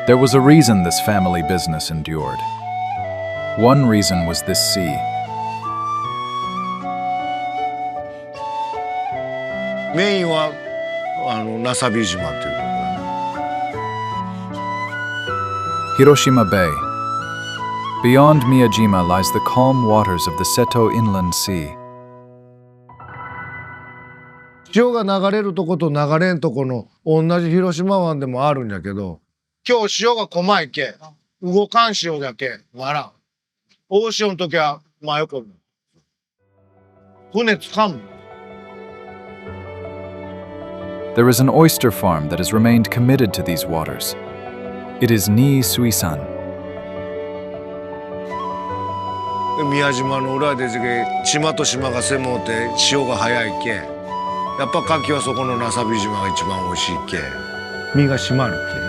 There was a reason this family business endured. One reason was this sea. メインはナサビ島っていうところ。 Hiroshima Bay. Beyond Miyajima lies the calm waters of the Seto Inland Sea. 潮が流れるとこと流れんとこの同じ広島湾でもあるんやけど、今日潮が細いけ動かん潮だけ笑う。大潮の時は真横に船つかむ。 There is an oyster farm that has remained committed to these waters. It is Nii Suisan. 宮島の裏で島と島が狭うて潮が速いけ、やっぱ牡蠣はそこのナサビ島が一番美味しいけ、身が締まるけ。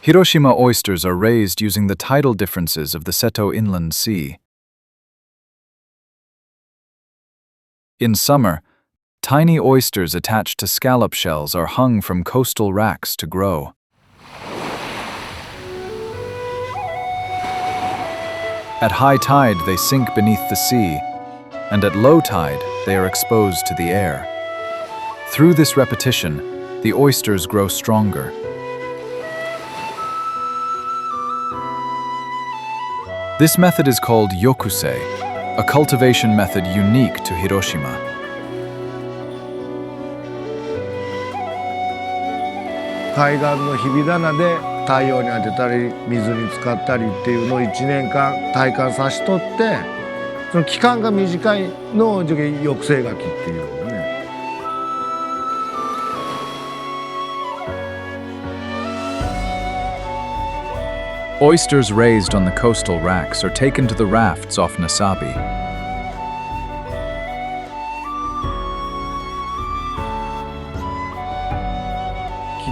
Hiroshima oysters are raised using the tidal differences of the Seto Inland Sea. In summer, tiny oysters attached to scallop shells are hung from coastal racks to grow. At high tide, they sink beneath the sea, and at low tide, they are exposed to the air. Through this repetition, the oysters grow stronger. This method is called yokusei, a cultivation method unique to Hiroshima. 海岸の日々棚で太陽に当てたり水に浸かったりっていうのを1年間体感さしとって、その期間が短いのを抑制牡蠣っていうのね。 Oysters raised on the coastal racks are taken to the rafts off Nasabi.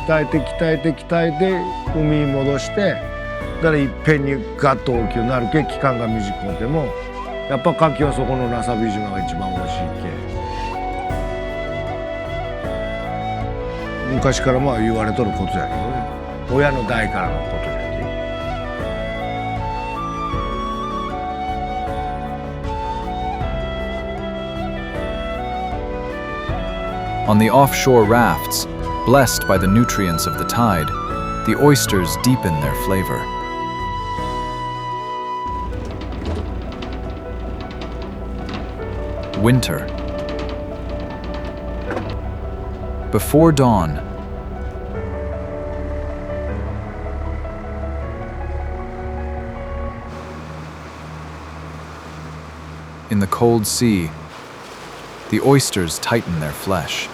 鍛えて海に戻して、だからいっぺんにガッと大きくなるけ期間が短くてもやっぱ牡蠣はそこのナサビ島が一番美味しいけ。昔からまあ言われとることやけどね。親の代からのことじゃけ。 On the offshore rafts, blessed by the nutrients of the tide, the oysters deepen their flavor. Winter. Before dawn, in the cold sea, the oysters tighten their flesh.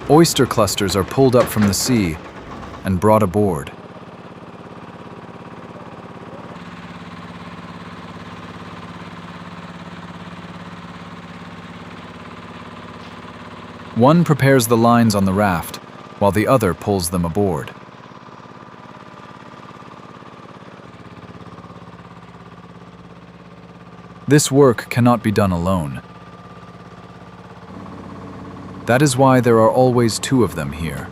Oyster clusters are pulled up from the sea and brought aboard. One prepares the lines on the raft, while the other pulls them aboard. This work cannot be done alone. That is why there are always two of them here.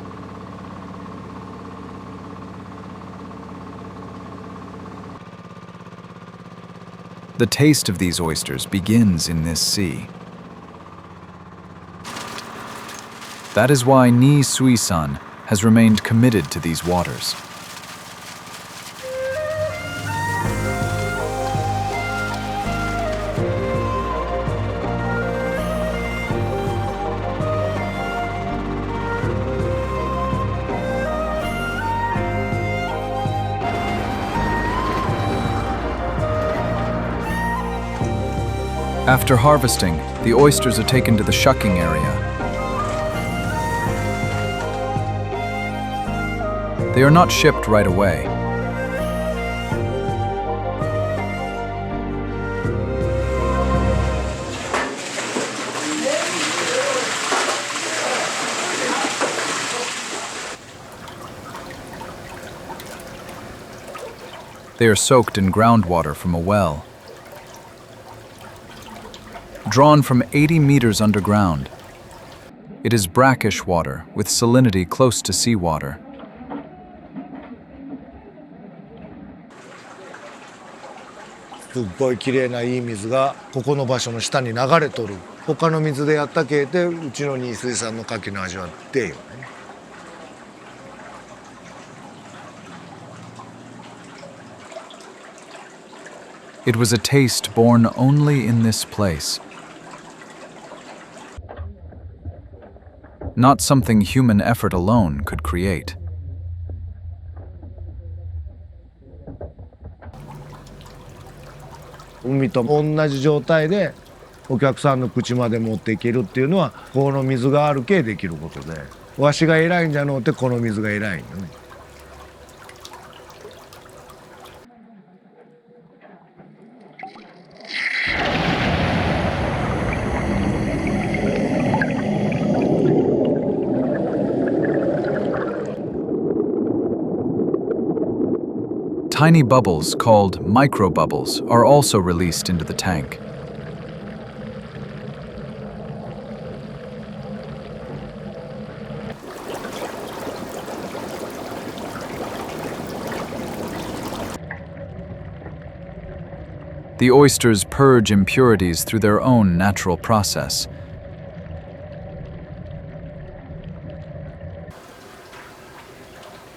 The taste of these oysters begins in this sea. That is why Nii Suisan has remained committed to these waters. After harvesting, the oysters are taken to the shucking area. They are not shipped right away. They are soaked in groundwater from a well. Drawn from 80 meters underground. It is brackish water with salinity close to seawater.すっごいきれいないい水がここの場所の下に流れとる。他の水でやったけでうちの新水産の牡蠣の味は出よね。It was a taste born only in this place. Not something human effort alone could create. 海と同じ状態でお客さんの口まで持っていけるっていうのはこの水があるけできることで、わしが偉いんじゃのうてこの水が偉いんよね。Tiny bubbles called microbubbles are also released into the tank. The oysters purge impurities through their own natural process.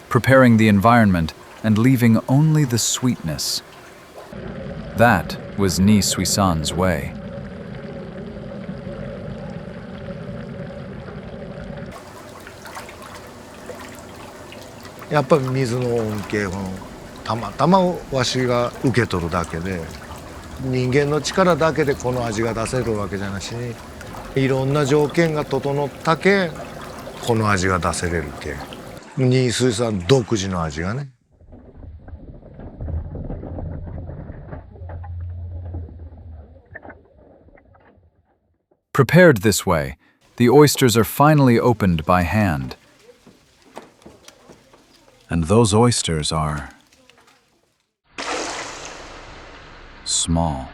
Preparing the environment and leaving only the sweetness. That was Ni Suisan's way. やっぱり水の恩恵をたまたまわしが受け取るだけで、人間の力だけでこの味が出せるわけじゃなしに、いろんな条件が整ったけこの味が出せれるけ。新水産独自の味がね。Prepared this way, the oysters are finally opened by hand. And those oysters are small.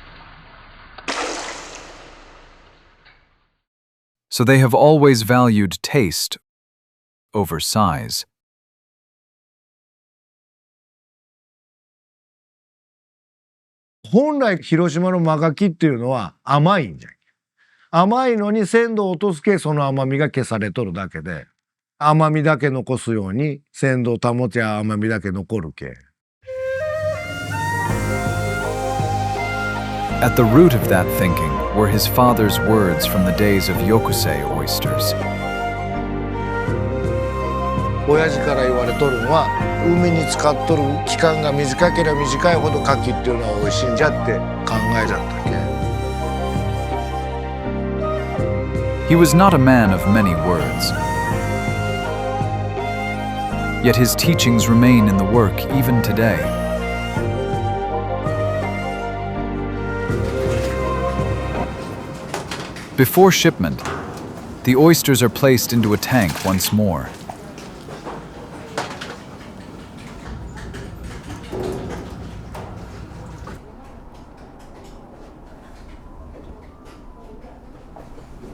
So they have always valued taste over size. 本来広島の真牡蠣っていうのは甘いんじゃん。甘いのに鮮度を落とすけその甘みが消されとるだけで、甘みだけ残すように鮮度を保ちゃ甘みだけ残るけ。At the root of that thinking were his father's words from the days of Yokusei oysters. 親父から言われとるのは、海に使っとる期間が短ければ短いほど牡蠣っていうのは美味しいんじゃって考えちゃったっけ。He was not a man of many words. Yet his teachings remain in the work even today. Before shipment, the oysters are placed into a tank once more.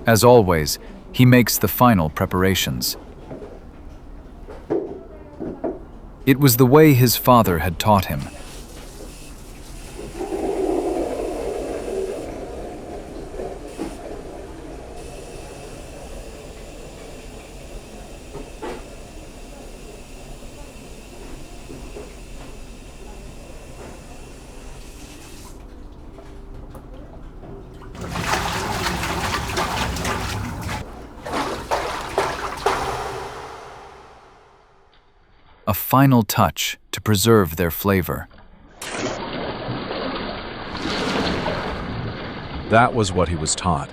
As always, he makes the final preparations. It was the way his father had taught him. A final touch to preserve their flavor. That was what he was taught.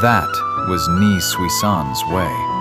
That was Ni Suisan's way.